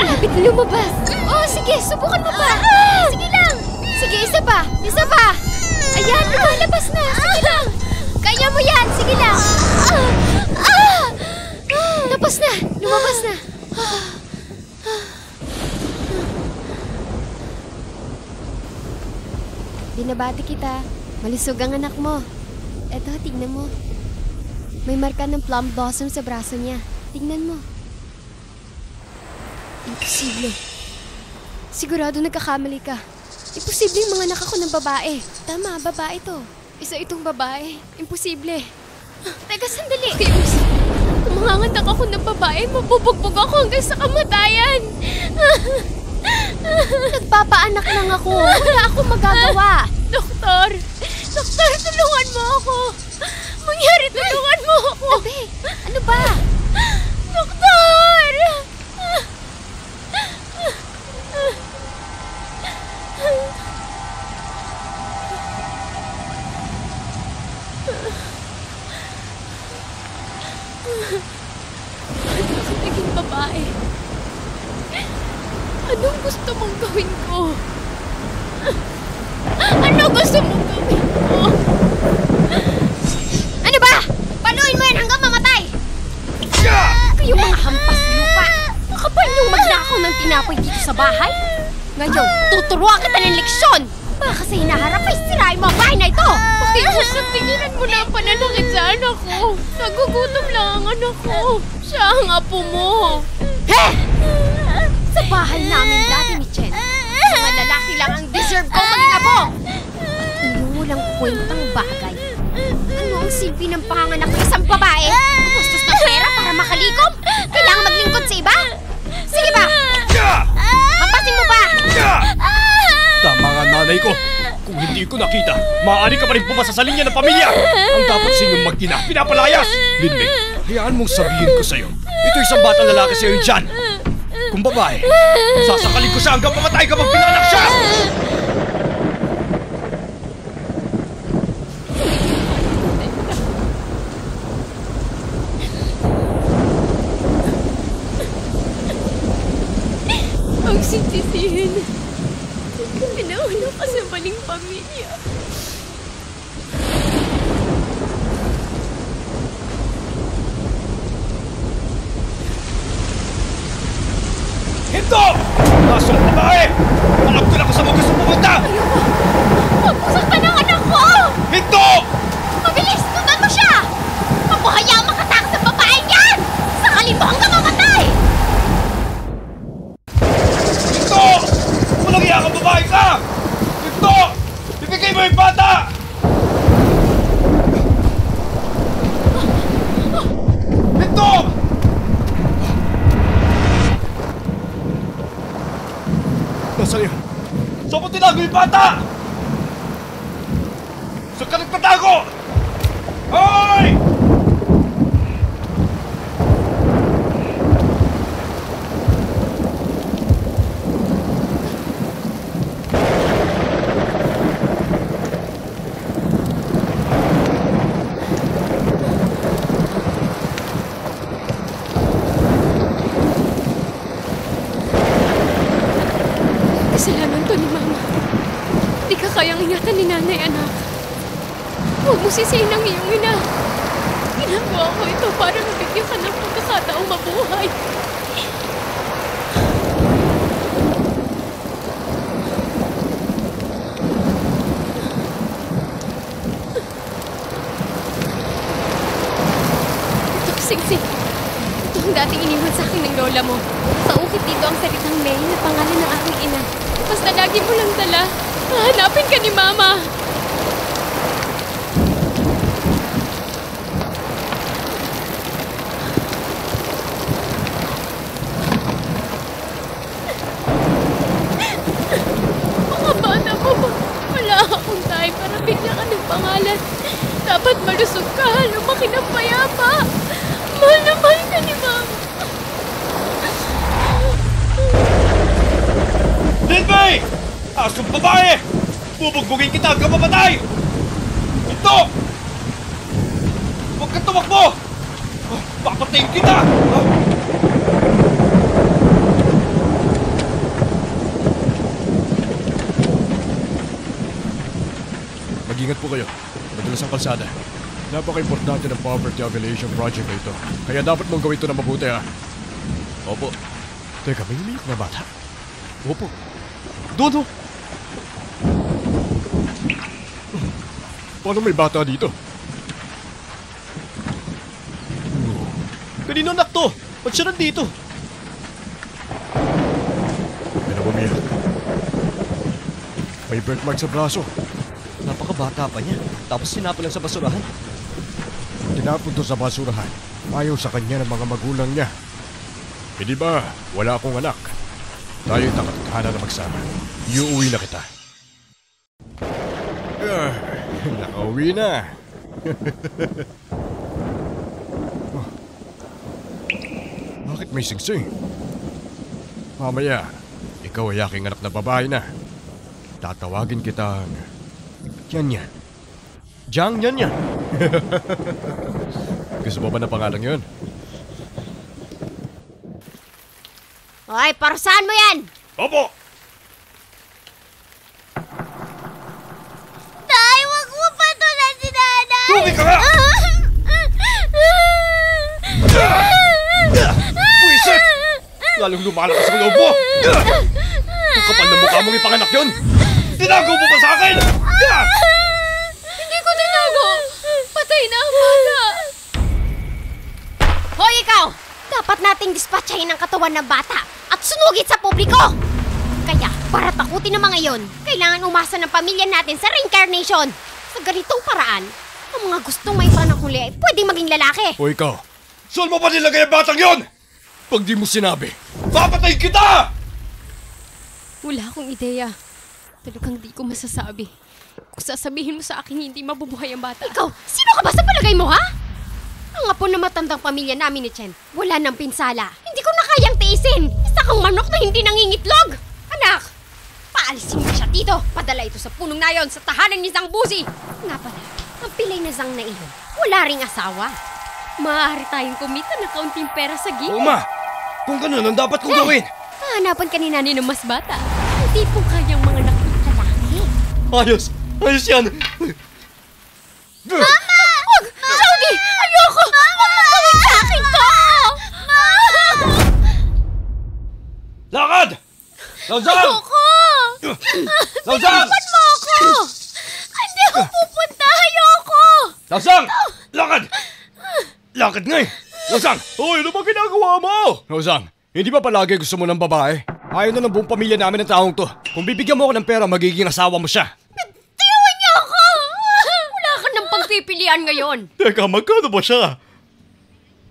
Malapit na lumabas. Oh, sige, subukan mo pa. Sige lang. Sige, isa pa. Isa pa. Ayan, lumalabas na. Sige lang. Kaya mo yan. Sige lang. Tapos na. Lumabas na. Binabati kita. Malusog ang anak mo. Eto, tignan mo. May marka ng plum blossom sa braso niya. Tignan mo. Imposible. Sigurado nagkakamali ka. Imposible yung mga anak ako ng babae. Tama, babae to. Isa itong babae. Imposible. Teka, sandali. Kung mga anak ako ng babae, mabubugbog ako hanggang sa kamatayan. Nagpapaanak lang ako. Wala akong magagawa. Doktor! Doktor, tulungan mo ako! Mangyari, tulungan mo ako! Tabi, ano ba? Doktor! Ano ka naging babae? Anong gusto mong gawin ko? Ano gusto mong gawin ko? Ano ba? Paluin mo yan hanggang mamatay! Kayong mga hampas lupa! Makapal yung magnakaw ng tinapoy dito sa bahay? Ngayon, tuturuan kita ng leksyon! Baka sa hinaharap ay sirain mo ang bahay na ito! Pakiusap, tigilan mo na ang pananakit sa anak ko! Nagugutom lang ang anak ko! Siya ang apo mo! He! Sa bahay namin dati ni Chen, mga lalaki lang ang deserve ko maging apo! At inyong walang kwentang bagay. Ano ang silbi ng panganganak ng isang babae? Gumastos ng pera para makalikom? Kailangan maglingkod sa iba? Sige ba? Hampasin mo ba? Tama nga, nanay ko. Kung hindi ko nakita, maaari ka pa rin pumasa sa linya ng pamilya. Ang dapat sa inyong mag-ina, pinapalayas. Linling, hayaan mong sabihin ko sa'yo. Ito isang batang lalaki sa'yo dyan. Kung babae, sasakalin ko siya hanggang pamatay kapag pinanak siya! Ang sisisihin. Pinauna ka sa maling pamilya. Hinto! Nasong babae! Alam ko na kung saan mo gusto pumunta! Ayoko! Huwag mo saktan ang anak ko! Hinto! Mabilis! Tundan mo siya! Huwag mo hayaang makatakas sa babaeng yan! Sakalin mo hanggang mamatay! Hinto! Walang iya kang babae ka! Hinto! Ibigay mo yung bata! Hinto! Nasaan yan? Saan mo tinago yung bata? Saan ka nagtatago? Hoy! Kasalanan to ni Mama. Di ka kayang ingatan ni nanay, anak. Huwag mo sisihin ang iyong ina. Ginagawa ko ito para mabigyan ka ng pagkakataong mabuhay. Ito, Singsing. Ito ang dating iniwan sa akin ng lola mo. Sa ukit dito ang salitang May na pangalan ng aking ina. Basta lagi mo lang dala. Hahanapin ka ni Mama. Mga bata mo ba? Wala akong time para bigyan ka ng pangalan. Dapat malusog ka. Lumaki ng payapa. Mahal na mahal ka ni Mama. Linbay! Asong babae! Bubugbugin kita hanggang mamatay! Ito! Huwag kang tumakbo! Papatayin kita! kayo. Madalas ang kalsada. Napaka-importante ng poverty alleviation project na ito. Kaya dapat mong gawin ito na mabuti, ha? Opo. Teka, may umiyak na bata? Opo. Doon, oh! Paano may bata dito? Kanino anak to? Ba't siya nandito? May nabumiyak. May birthmark sa braso. Napakabata pa niya. Tapos sinapon lang sa basurahan. Tinapon to sa basurahan. Ayaw sa kanya ng mga magulang niya. Hindi ba, wala akong anak. Tayo'y nakatadhana na magsama. Iuuwi na kita. Nakauwi na. Oh. Bakit may singsing? Mamaya, ikaw ay aking anak na babae na. Tatawagin kitang Yan. Jang Yan. Gusto mo ba na pangalan yun? Hoy, parusahan mo yan! Opo! Tay, wag mo patulan si nanay! Tumi ka nga! Puisit! Lalong lumalakas ang loob mo! Ang kapal na mukha mong ipanganak yun! Tinago mo ba sa akin? Hindi ko tinago! Patay na ang bata! Hoy, ikaw! Dapat nating dispatchahin ang katawan ng bata at sunugit sa publiko! Kaya, para takutin ng mga yon, kailangan umasa ng pamilya natin sa reincarnation. Sa ganitong paraan, ang mga gustong may panakuli ay pwedeng maging lalaki. O ikaw, saan mo ba nilagay ang batang yon? Pag di mo sinabi, papatay kita! Wala akong ideya. Talagang di ko masasabi. Kung sasabihin mo sa akin hindi mabubuhay ang bata. Ikaw, sino ka ba sa palagay mo, ha? Ang apo na matandang pamilya namin ni Chen, wala nang pinsala. Hindi ko na kayang tiisin. Isa kang manok na hindi nangingitlog. Anak, paalisin mo siya dito. Padala ito sa punong nayon sa tahanan ni Zhang Buzi. Nga pala, ang pilay na Zhang na iyon, wala ring asawa. Maaari tayong kumita ng kaunting pera sa gilid. Uma, kung ganun ang dapat kong gawin. Hahanapan ka ni Nani ng mas bata. Hindi po kayang mga lalaki. Ayos yan. Mama! Wag! Saudi! Ayoko! Mama! Gawin sa akin to! Lakad! Lauzang! Ayoko! Lauzang! Iwan mo ako! Hindi ako pupunta! Ayoko! Lauzang! Lakad! Lakad nga eh! Lauzang! Hoy, ano ba ginagawa mo? Lauzang, hindi ba palagi gusto mo ng babae? Ayaw na ng buong pamilya namin ng taong to. Kung bibigyan mo ako ng pera, magiging asawa mo siya. Tiyawan niyo ako! Wala ka ng pagpipilian ngayon. Teka, magkano ba siya?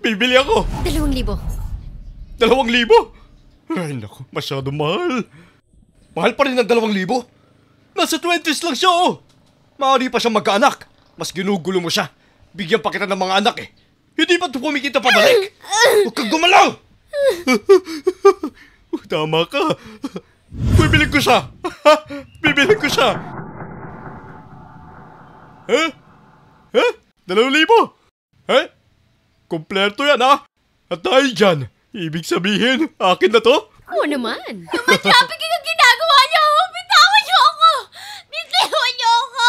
Bibili ako. 2,000. 2,000? Ay, naku, masyado mahal. Mahal pa rin ng 2,000? Nasa 20s lang siya, oh. Maaari pa siyang magkaanak. Mas ginugulo mo siya. Bigyan pa kita ng mga anak, eh. Hindi ba ito pumikita pabalik? Huwag kang gumalaw! Tama ka. Bibilin ko siya. Bibilin ko siya. Eh? 2,000? Eh? Kompleto yan, ha? At dahil dyan, ibig sabihin, akin na to? Oo naman. Trafficking ang ginagawa niyo! Bitawan niyo ako! Bitawan niyo ako!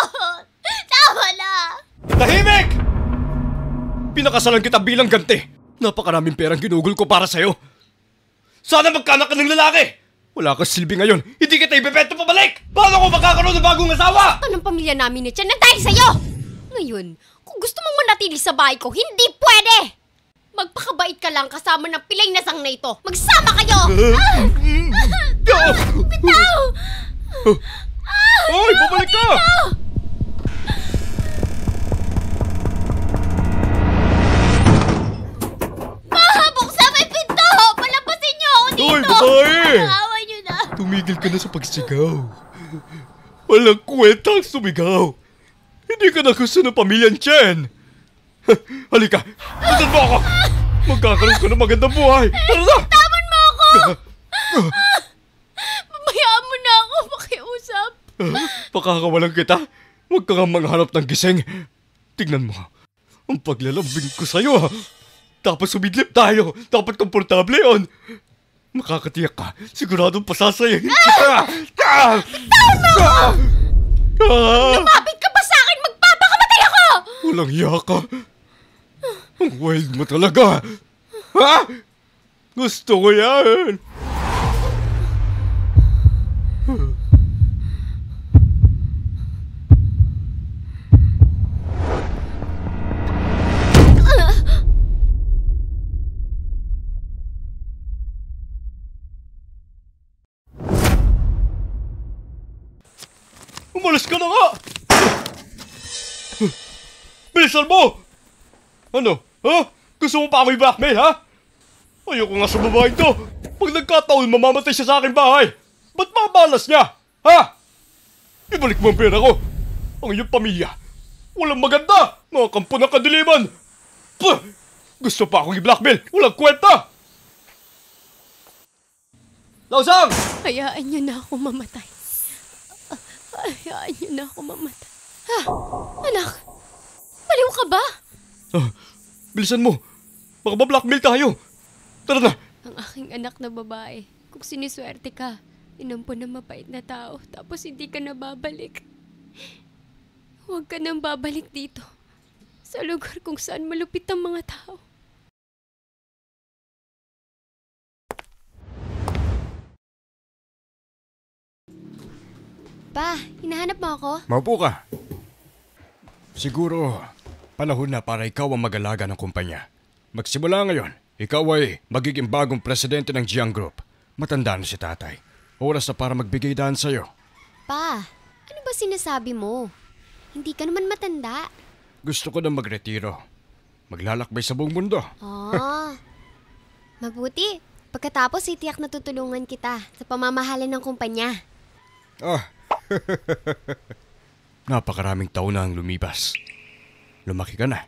Tama na! Tahimik! Pinakasalan kita bilang ganti. Napakaraming perang ginugol ko para sa'yo. Sana magkaanak ka ng lalaki! Wala kang silbi ngayon. Hindi kita ibebento pabalik! Paano ko makakaroon ng bagong asawa? Ito ng pamilya namin ni Chen na dahil sa'yo! Ngayon, kung gusto mong manatili sa bahay ko, hindi pwede! Magpakabait ka lang kasama ng pilay na Zhang na ito. Magsama kayo! Bitaw! Hoy, bumalik ka! Buksan mo yung pinto! Palapasin niyo ako dito! Hoy, babae! Awa niyo na! Tumigil ka na sa pagsigaw. Walang kwentang sumigaw. Hindi ka na gusto ng pamilyang Chen. Halika, sundan mo ako. Magkakaroon ka ng magandang buhay. Tara na! Taman mo ako! Pabayaan mo na ako makiusap. Pakakawalan kita. Huwag ka nga manghanap ng gising. Tingnan mo. Ang paglalambing ko sa'yo, ha? Tapos sumidlip tayo. Dapat komportable yun. Makakatiyak ka. Siguradong pasasayahin kita. Bitawan mo ako! Lumapit ka pa sa akin! Magpapatay Walang iya ka. Ang wild mo talaga. Ha? Gusto ko yan. Umalis ka na nga! Bilisan mo! Ano? Ha? Gusto mo pa ako i-blackmail, ha? Ayoko nga sa babaeng to. Pag nagkataon, mamamatay siya sa aking bahay. Ba't mabalas niya? Ha? Ibalik mo ang pera ko. Ang iyong pamilya. Walang maganda. Mga kampo ng kadiliman. Puh! Gusto pa akong i-blackmail. Walang kwenta. Lausang! Hayaan niyo na ako mamatay. Hayaan niyo na ako mamatay. Ha? Anak, baliw ka ba? Bilisan mo. Baka ma-blackmail tayo. Tara na. Ang aking anak na babae, kung siniswerte ka, inampun na mapait na tao, tapos hindi ka na babalik. Huwag ka nang babalik dito. Sa lugar kung saan malupit ang mga tao. Pa, hinahanap mo ako? Maupo ka. Siguro, panahon na para ikaw ang mag-alaga ng kumpanya. Magsimula ngayon, ikaw ay magiging bagong presidente ng Jiang Group. Matanda na si tatay. Oras na para magbigay daan sa'yo. Pa, ano ba sinasabi mo? Hindi ka naman matanda. Gusto ko na magretiro. Maglalakbay sa buong mundo. Mabuti. Pagkatapos, itiyak na tutulungan kita sa pamamahalan ng kumpanya. Napakaraming taon na ang lumipas. Lumaki ka na.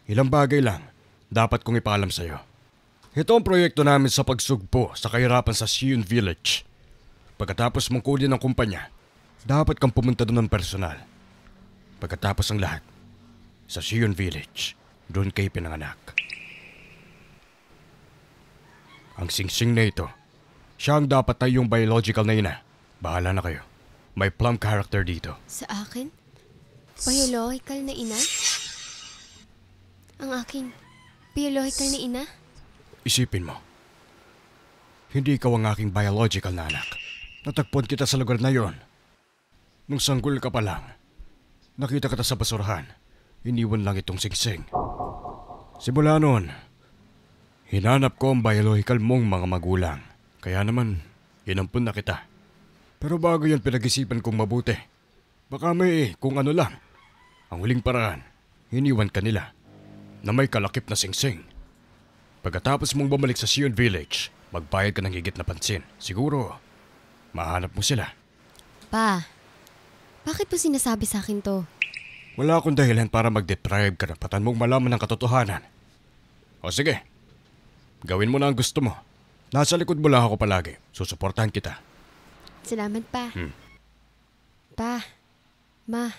Ilang bagay lang dapat kong ipaalam sa'yo. Ito ang proyekto namin sa pagsugpo sa kahirapan sa Siyun Village. Pagkatapos mong kunin ang kumpanya, dapat kang pumunta doon ng personal. Pagkatapos ang lahat, sa Siyun Village, doon kayo pinanganak. Ang singsing na ito, siya ang dapat ay yung biological na ina. Bahala na kayo. May plum character dito. Sa akin? Biological na ina? Ang aking biological na ina? Isipin mo. Hindi ikaw ang aking biological na anak. Natagpuan kita sa lugar na yon. Nung sanggol ka pa lang, nakita kita sa basurahan. Iniwan lang itong singsing. Simula noon, hinanap ko ang biological mong mga magulang. Kaya naman, inampun na kita. Pero bago yan pinag-isipan kong mabuti. Baka may kung ano lang. Ang huling paraan, hiniwan ka nila na may kalakip na singsing. Pagkatapos mong bumalik sa Siyun Village, magbayad ka ng higit na pansin. Siguro, mahanap mo sila. Pa, bakit mo sinasabi sa akin to? Wala akong dahilan para mag-deprive karapatan mong malaman ng katotohanan. O sige, gawin mo na ang gusto mo. Nasa likod mo lang ako palagi. Susuportahan kita. Salamat, Pa. Pa, Ma,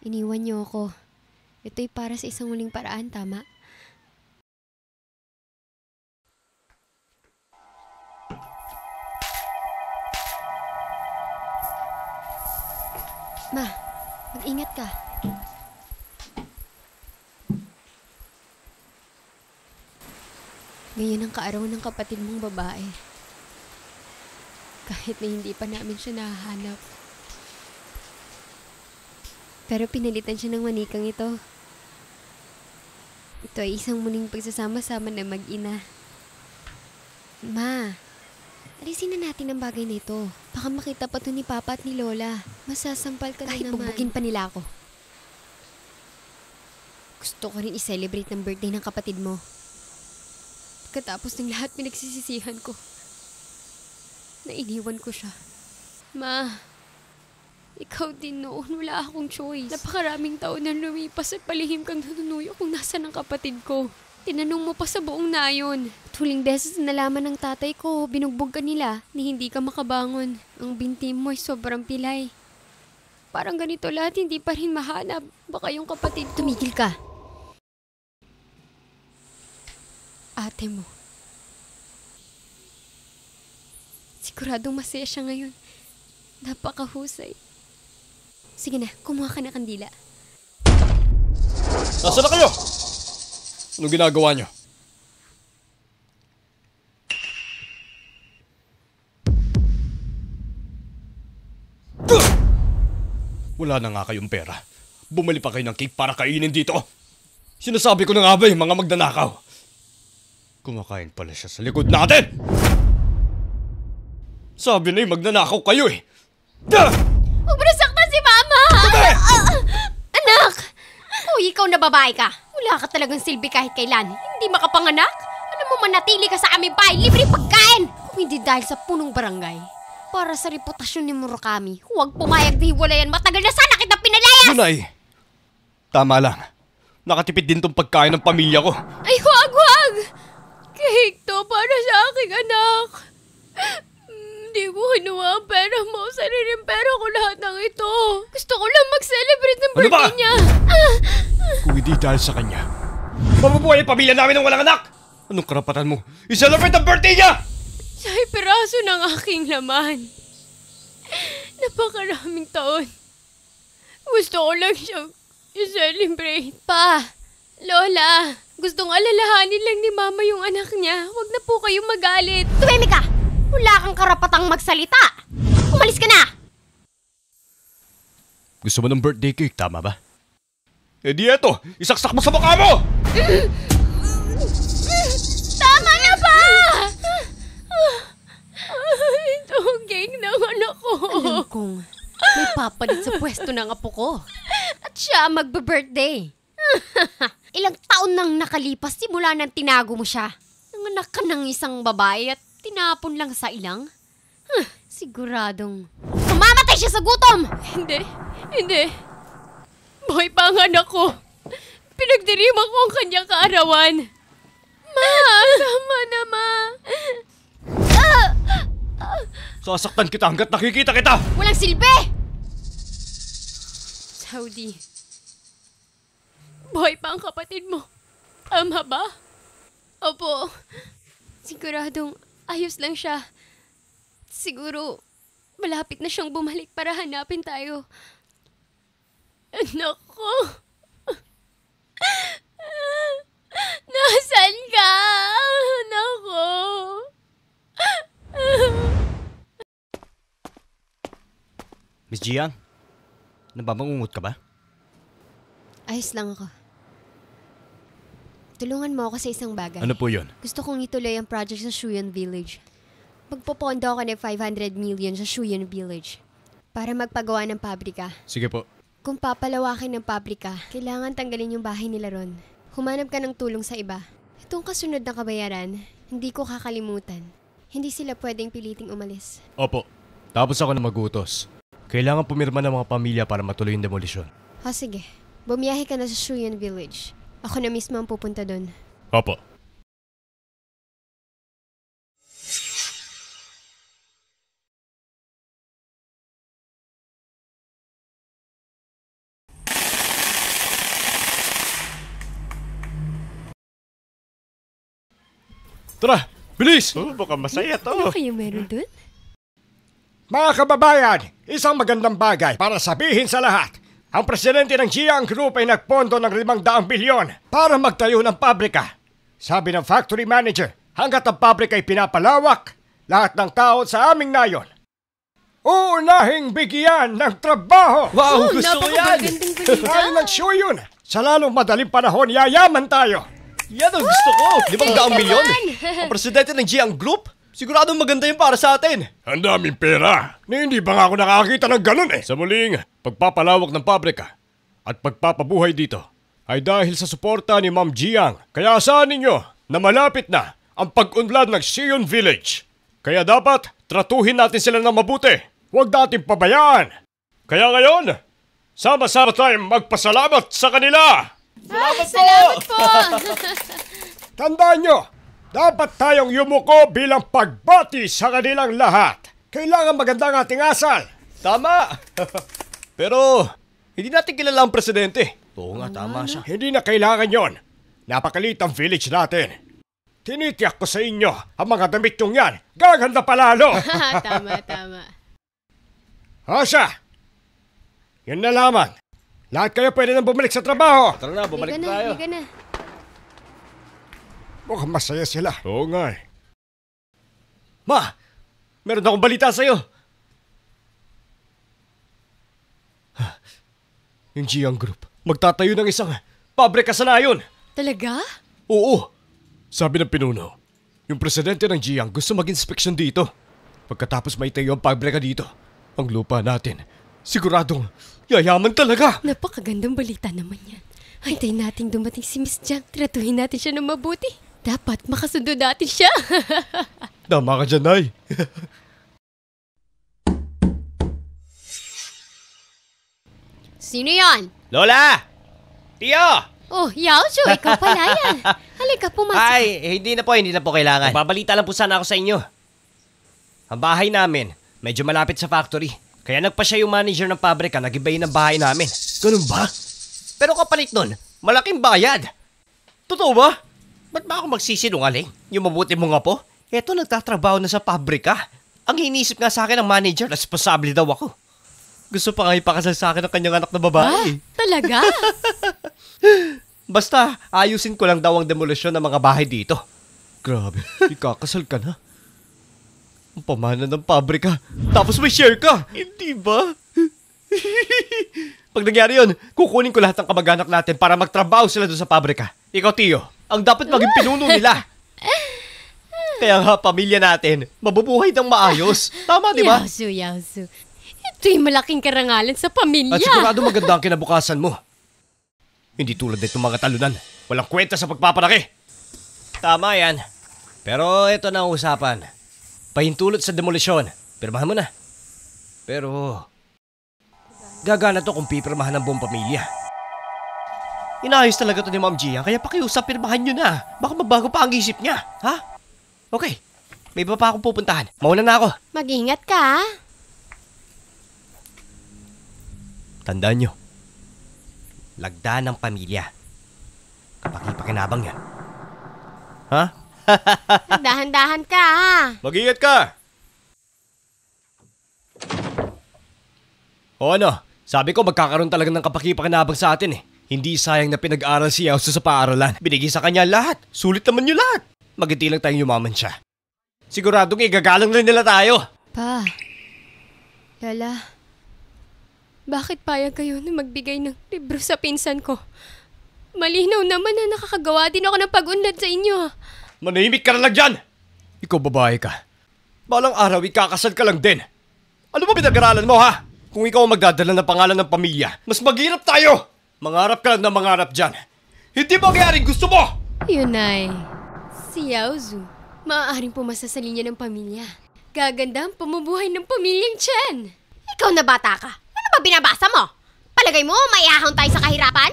iniwan niyo ako. Ito'y para sa isang muling paraan, tama? Ma, mag-ingat ka. Ngayon ang kaarawan ng kapatid mong babae. Kahit na hindi pa namin siya nahahanap. Pero pinalitan siya ng manikang ito. Ito ay isang muling pagsasama-sama na mag-ina. Ma, alisin na natin ang bagay na ito. Baka makita pa to ni Papa at ni Lola. Masasampal ka na naman. Kahit bugbugin pa nila ako. Gusto ko rin i-celebrate ng birthday ng kapatid mo. Pagkatapos ng lahat pinagsisisihan ko. Nainiwan ko siya. Ma, ikaw din noon. Wala akong choice. Napakaraming taon na lumipas at palihim kang nanunuyo kung nasan ang kapatid ko. Tinanong mo pa sa buong nayon. At huling beses na nalaman ng tatay ko, binugbog ka nila ni hindi ka makabangon. Ang binti mo ay sobrang pilay. Parang ganito lahat, hindi pa rin mahanap. Baka yung kapatid ko. Tumigil ka. Ate mo. Siguradong masaya siya ngayon. Napakahusay. Sige na, kumuha ka na kandila. Nasaan na kayo? Anong ginagawa niyo? Wala na nga kayong pera. Bumali pa kayo ng cake para kainin dito. Sinasabi ko na nga ba mga magnanakaw? Kumakain pala siya sa likod natin! Sabi na magnanakaw kayo eh! Huwag mo nasaktan si Mama! Anak! Kung ikaw na babae ka, wala ka talagang silbi kahit kailan. Hindi makapanganak? Alam mo manatili ka sa aming bahay, libre pagkain! Kung hindi dahil sa punong barangay. Para sa reputasyon ni Murakami, huwag pumayag na hiwalayan. Matagal na sana kita pinalayas! Junay! Tama lang. Nakatipid din tong pagkain ng pamilya ko. Ay, huwag! Cake to para sa aking anak. Hindi ko kinuha ang pera mo. Sariling pera ko lahat ng ito. Gusto ko lang mag-celebrate ng birthday niya. Kung hindi dahil sa kanya, mabubuhay ang pamilya namin ng walang anak! Anong karapatan mo? I-celebrate ang birthday niya! Siya'y piraso ng aking laman. Napakaraming taon. Gusto ko lang siyang i-celebrate. Pa, Lola, gustong alalahanin lang ni Mama yung anak niya. Huwag na po kayong magalit. Tumimik ka! Wala kang karapatang magsalita. Umalis ka na! Gusto mo ng birthday cake, tama ba? Eh di eto, isaksak mo sa mukha mo! Tama na ba? Ito ang cake ng anak ko. Alam kong may papalit sa pwesto ng apo ko. At siya magbe-birthday. Ilang taon nang nakalipas simula nang tinago mo siya. Nanganak ka ng isang babae at tinapon lang sa ilang. Siguradong mamamatay siya sa gutom. Hindi. Buhay pa ang anak ko. Pinagdiriman ko ang kanyang kaarawan. Ma, tama na, Ma. Sasaktan kita hanggat nakikita kita! Walang silbi! Saudi, buhay pa ang kapatid mo. Tama ba? Opo. Siguradong ayos lang siya. Siguro, malapit na siyang bumalik para hanapin tayo. Anak ko. Nasaan ka? Anak ko. Miss Jiang, nababangungot ka ba? Ayos lang ako. Tulungan mo ako sa isang bagay. Ano po yun? Gusto kong ituloy ang project sa Shuyan Village. Magpopondo ako ng 500 million sa Shuyan Village para magpagawa ng pabrika. Sige po. Kung papalawakin ng pabrika, kailangan tanggalin yung bahay nila ron. Humanap ka ng tulong sa iba. Itong kasunod na kabayaran, hindi ko kakalimutan. Hindi sila pwedeng piliting umalis. Opo. Tapos ako na magutos. Kailangan pumirma ng mga pamilya para matuloy yung demolisyon. Sige. Bumiyahe ka na sa Shuyan Village. Ako na mismo ang pupunta doon. Opo. Tara, bilis! Baka masaya Ano to. kayo meron doon? Mga kababayan, isang magandang bagay para sabihin sa lahat. Ang presidente ng Jiang Group ay nagpondo ng 500 bilyon para magtayo ng pabrika. Sabi ng factory manager, hanggat ang pabrika ay pinapalawak, lahat ng tao sa aming nayon uunahing bigyan ng trabaho. Wow, gusto ko yan! Napakagandang balita. Dahil ng yun, sa lalong madaling panahon, yayaman tayo. Yan ang gusto ko! 500 milyon! naman! Ang presidente ng Jiang Group? Siguradong maganda yun para sa atin. Ang daming pera. Hindi ba nga ako nakakita ng ganun eh? Sa muling, pagpapalawak ng pabrika at pagpapabuhay dito ay dahil sa suporta ni Ma'am Jiang. Kaya asahan ninyo na malapit na ang pag-unlad ng Siyun Village. Kaya dapat tratuhin natin sila ng mabuti. Huwag natin pabayaan. Kaya ngayon, sama-sama tayong magpasalamat sa kanila. Salamat po! Tandaan nyo, dapat tayong yumuko bilang pagbati sa kanilang lahat. Kailangan maganda ang ating asal. Tama! Pero, hindi natin kilala ang presidente. Oo nga, tama siya. Hindi na kailangan yon. Napakalit ang village natin. Tinitiyak ko sa inyo, ang mga damit nyong yan, gaganda palalo. Tama. Asha, yun na lamang. Lahat kayo pwede nang bumalik sa trabaho. Tara na, bumalik Halika na, tayo. halika na. Mukhang masaya sila. Oo nga eh. Ma, meron akong balita sa'yo. Yung Jiang Group, magtatayo ng isang pabrika sa nayon. Talaga? Oo. Sabi ng pinuno, yung presidente ng Jiang gusto mag-inspeksyon dito. Pagkatapos maitayo ang pabrika dito, ang lupa natin, siguradong yayaman talaga. Napakagandang balita naman yan. Hintayin nating dumating si Miss Jiang. Tratuhin natin siya ng mabuti. Dapat makasundo natin siya. Tama ka dyan, Nay. Sino yan? Lola! Tiyo! Oh, Yaozu, ikaw pala yan. Halika, pumasok. Ay, hindi na po kailangan. Babalita lang po sana ako sa inyo. Ang bahay namin, medyo malapit sa factory. Kaya nagpa siya yung manager ng pabrika, nag-ibay ng bahay namin. Ganun ba? Pero kapalit nun, malaking bayad. Totoo ba? Ba't ba ako magsisinungaling? Yung mabuti mong apo? Eto, nagtatrabaho na sa pabrika. Ang inisip nga sa akin ng manager, responsable daw ako. Gusto pa nga ipakasal sa akin ng kanyang anak na babae. Talaga? Basta, ayusin ko lang daw ang demolisyon ng mga bahay dito. Grabe, ikakasal ka na. Ang pamana ng pabrika, tapos may share ka. Hindi ba? Pag nangyari yun, kukunin ko lahat ng kamag-anak natin para magtrabaho sila doon sa pabrika. Ikaw, Tiyo, ang dapat maging pinuno nila. Kaya nga, pamilya natin, mabubuhay ng maayos. Tama, di ba? Yaozu. Ito'y malaking karangalan sa pamilya. At sigurado maganda ang kinabukasan mo. Hindi tulad nitong mga talunan. Walang kwenta sa pagpapalaki. Tama yan. Pero ito na ang usapan. Pahintulot sa demolisyon. Pirmahan mo na. Pero gagana to kung pipirmahan ng buong pamilya. Inayos talaga to ni Ma'am Gia, kaya pakiusap, pirmahan nyo na. Baka mabago pa ang isip niya. Ha? Okay. May iba pa akong pupuntahan. Mauna na ako. Mag-ingat ka, ha? Tandaan nyo. Lagda ng pamilya. Kapaki-pakinabang yan. Ha? Dahan-dahan ka, ha? Mag-ingat ka! O ano, sabi ko magkakaroon talaga ng kapaki-pakinabang sa atin eh. Hindi sayang na pinag-aral si Yaozu sa paaralan. Binigay sa kanya lahat. Sulit naman yung lahat. Maginti lang tayong yumaman siya. Siguradong igagalang rin nila tayo. Pa, Lala, bakit payag kayo na magbigay ng libro sa pinsan ko? Malinaw naman na nakakagawa din ako ng pag-unlad sa inyo. Manahimik ka na lang dyan! Ikaw babae ka. Balang araw ikakasal ka lang din. Ano ba pinag-aralan mo ha? Kung ikaw ang magdadala ng pangalan ng pamilya, mas maghirap tayo! Mangarap ka lang na mangarap dyan. Hindi mangyaring gusto mo! Yun ay, si Yaozu, maaaring pumasa sa linya ng pamilya. Gaganda ang pamumuhay ng pamilyang Chen. Ikaw na bata ka. Ano ba binabasa mo? Palagay mo, maiahon tayo sa kahirapan?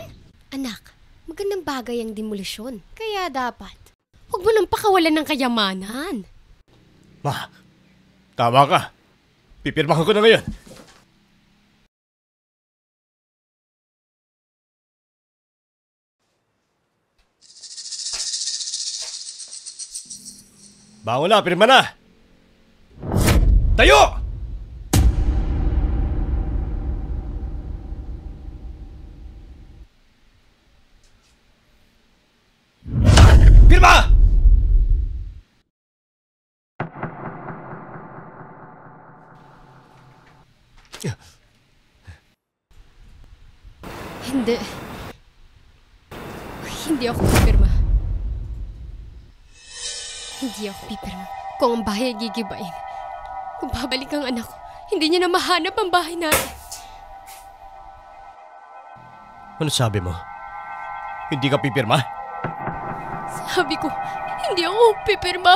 Anak, magandang bagay ang demolisyon. Kaya dapat, huwag mo nang pakawalan ng kayamanan. Ma, tama ka. Pipirmahan ko na ngayon. Bangon na, pirma na! Tayo! Pirma! Hindi. Hindi ako pipirma. Hindi ako pipirma. Kung ang bahay ay gigibain. Kung babalik ang anak ko, hindi niya na mahanap ang bahay natin. Ano sabi mo? Hindi ka pipirma? Sabi ko, hindi ako pipirma.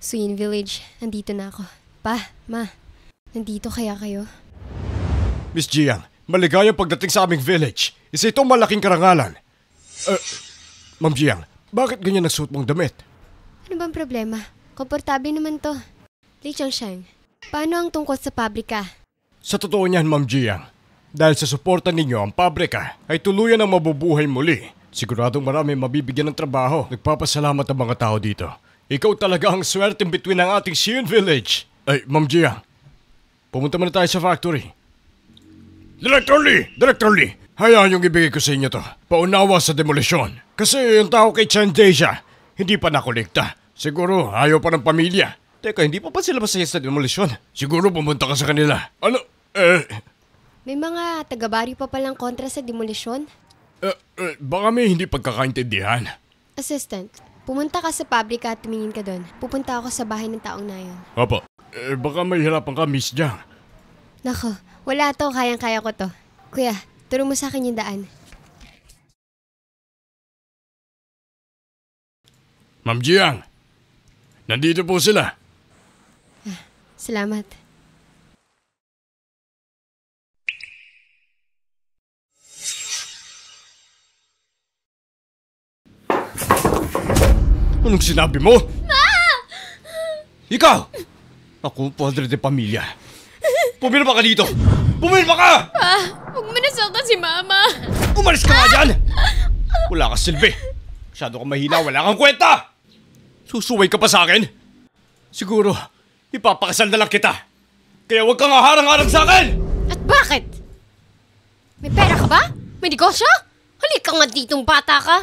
Suyin Village, nandito na ako. Pa, Ma, nandito kaya kayo? Miss Jiang, Maligayang pagdating sa aming village. Isa itong malaking karangalan. Ma'am Jiang, bakit ganyan ang suot mong damit? Ano bang problema? Komportable naman to. Li Changsheng, paano ang tungkol sa pabrika? Sa totoo niyan, Ma'am Jiang, dahil sa suporta ninyo, ang pabrika ay tuluyan ang mabubuhay muli. Siguradong marami mabibigyan ng trabaho. Nagpapasalamat ang mga tao dito. Ikaw talaga ang swerte between ng ating Xian Village. Ay, Ma'am Jiang, pumunta muna tayo sa factory. Director Lee, hayaan yung ibigay ko sa inyo to. Paunawa sa demolisyon. Kasi yung tao kay Chan Deja, hindi pa nakolekta. Siguro ayaw pa ng pamilya. Teka, hindi pa sila masaya sa demolisyon? Siguro pumunta ka sa kanila. Ano? May mga taga-baryo pa palang kontra sa demolisyon? Baka may hindi pagkakaintindihan. Assistant, pumunta ka sa pabrika at tumingin ka doon. Pupunta ako sa bahay ng taong na yun. Opo. Baka may hirapan ka, Miss Jiang. Nako, wala to. Kayang-kaya ko to. Kuya, turo mo sa akin yung daan. Ma'am Jiang, nandito po sila. Salamat. Anong sinabi mo? Ikaw! Ako, padre de pamilya. Pumirma ka dito! Pumirma ka! Huwag mo nasaktan si Mama! Umalis ka nga dyan! Wala ka silbi. Masyado kang mahina, wala kang kwenta! Susuway ka pa sa akin? Siguro, ipapakasal na lang kita. Kaya huwag kang harang-harang sa akin! At bakit? May pera ka ba? May negosyo? Halika nga ditong bata ka!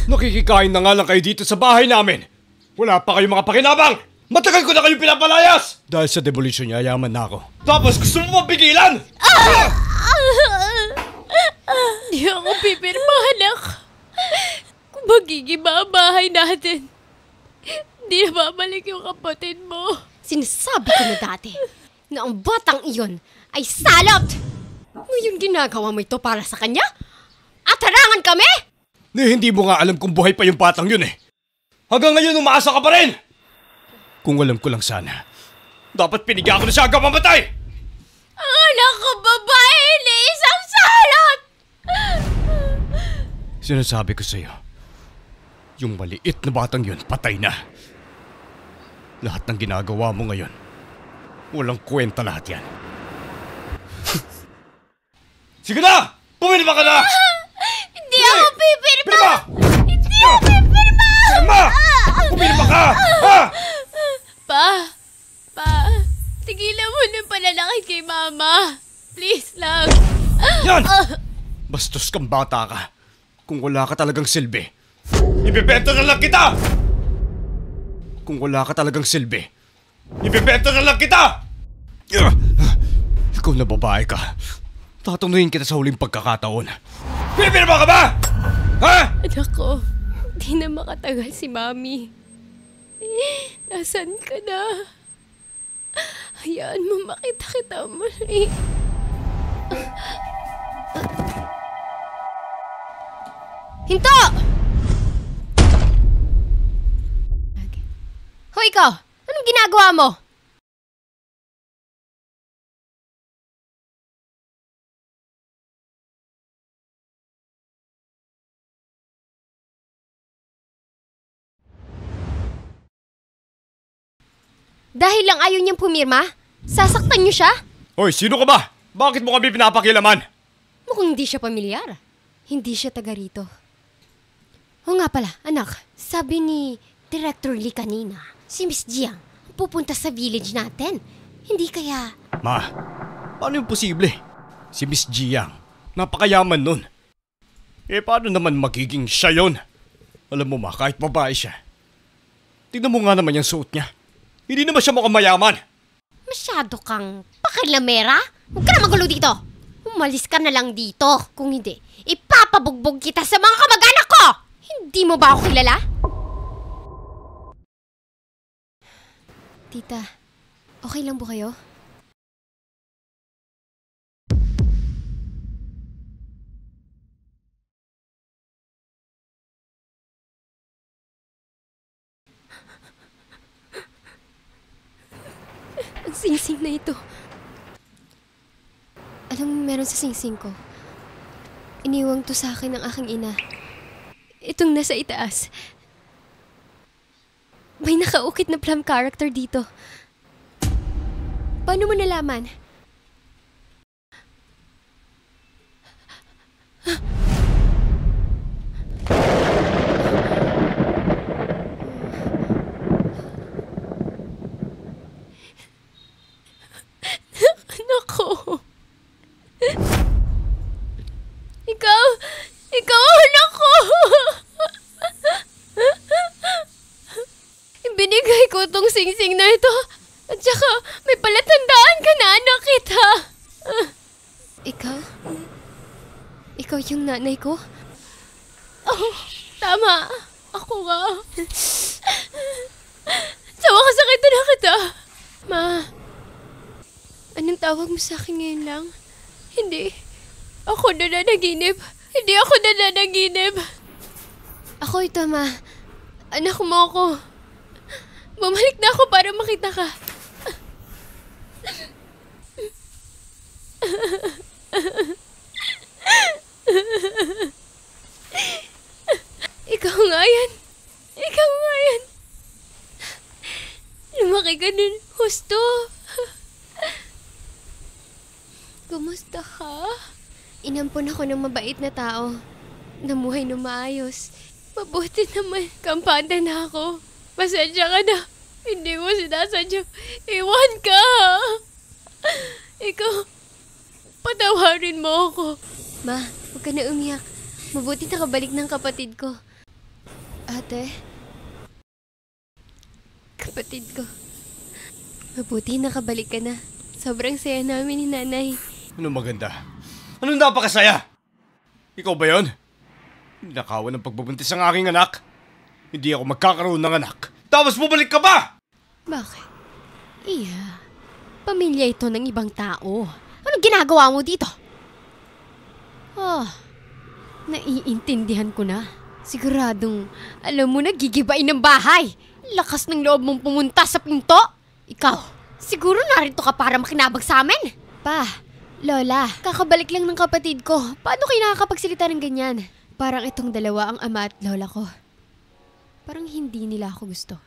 Nakikikain na nga lang kayo dito sa bahay namin. Wala pa kayong mga pakinabang! Matagal ko na kayo pinapalayas! Dahil sa demolition niya, yaman na ako. Tapos gusto mo mapigilan! Di ako pipirma, anak. Kung magigiba ang bahay natin, di na babalik yung kapatid mo. Sinasabi ko na dati na ang batang iyon ay salot! Ngayon ginagawa mo ito para sa kanya? At harangan kami? Hindi mo nga alam kung buhay pa yung batang yun eh. Hanggang ngayon umaasa ka pa rin! Kung alam ko lang sana. Dapat pinigyan ko na siya hanggang mamatay! Ang anak ko babae ni isang salot! Sinasabi ko sa'yo, yung maliit na batang yun, patay na. Lahat ng ginagawa mo ngayon, walang kwenta lahat yan. Sige na! Pumirma ka na! Hindi ako pipirma! Pirma! Hindi ako pipirma! Pirma! Pumirma ka! Ha? Pa, tigilan mo na yung pananakit kay Mama. Please lang. Yan! Bastos kang bata ka. Kung wala ka talagang silbi. Ibibenta na lang kita! Kung wala ka talagang silbi. Ibibenta na lang kita! Ikaw na babae ka. Tatanuhin kita sa huling pagkakataon. Pipirma ka ba? Ha? Anak ko, di na makatagal si Mami. Nasaan ka na? Hayaan mo makita kita muli. Hinto! Hoy ikaw! Anong ginagawa mo? Dahil lang ayaw niyang pumirma? Sasaktan niyo siya? Hoy, sino ka ba? Bakit mo kami pinapakialaman? Mukhang hindi siya pamilyar. Hindi siya taga rito. O nga pala, anak, sabi ni Director Lee kanina, si Miss Jiang pupunta sa village natin. Hindi kaya... Ma, paano yung posible? Si Miss Jiang, napakayaman nun. Paano naman magiging siya yun? Alam mo ma, kahit babae siya. Tignan mo nga naman yung suot niya. Hindi naman siya mukhang mayaman. Masyado kang pakilamera? Huwag ka na magulo dito. Umalis ka na lang dito. Kung hindi, ipapabugbog kita sa mga kamag-anak ko! Hindi mo ba ako kilala? Tita, okay lang po kayo? Ang singsing na ito. Anong meron sa singsing ko? Iniwang to sa akin ng aking ina. Itong nasa itaas. May nakaukit na plum character dito. Paano mo nalaman? Nako. Ikaw ang anak ko. Ibinigay ko tong singsing na ito. At saka may palatandaan ka na anak kita. Ikaw? Ikaw yung nanay ko? Oh, tama. Ako nga. Sa wakas nakita na kita. Ma, Anong tawag mo sa akin ngayon lang? hindi. Ako nananaginip. Hindi ako nananaginip. Ako ito, Ma. Anak mo ako. Bumalik na ako para makita ka. Ikaw nga yan. Ikaw nga yan. Lumaki ka nun, husto. Kumusta ka? Inampon ako ng mabait na tao. Namuhay ng maayos. Mabuti naman. Kampante na ako. Pasensya ka na. Hindi ko sinasadya. Iwan ka. Ikaw, patawarin mo ako. Ma, huwag ka na umiyak. Mabuti nakabalik ng kapatid ko. Ate? Kapatid ko. Mabuti nakabalik ka na. Sobrang saya namin ni nanay. Ano maganda? Anong napakasaya? Ikaw ba yon? Nakawan ng pagbubuntis ang aking anak. Hindi ako magkakaroon ng anak. Tapos bumalik ka ba? Bakit? Iya. Pamilya ito ng ibang tao. Anong ginagawa mo dito? Naiintindihan ko na. Siguradong alam mo na gigibain ng bahay. Lakas ng loob mong pumunta sa pinto. Ikaw, siguro narito ka para makinabag sa amin. Pa, Lola, kakabalik lang ng kapatid ko. Paano kayo nakakapagsalita ng ganyan? Parang itong dalawa ang ama at lola ko. Parang hindi nila ako gusto.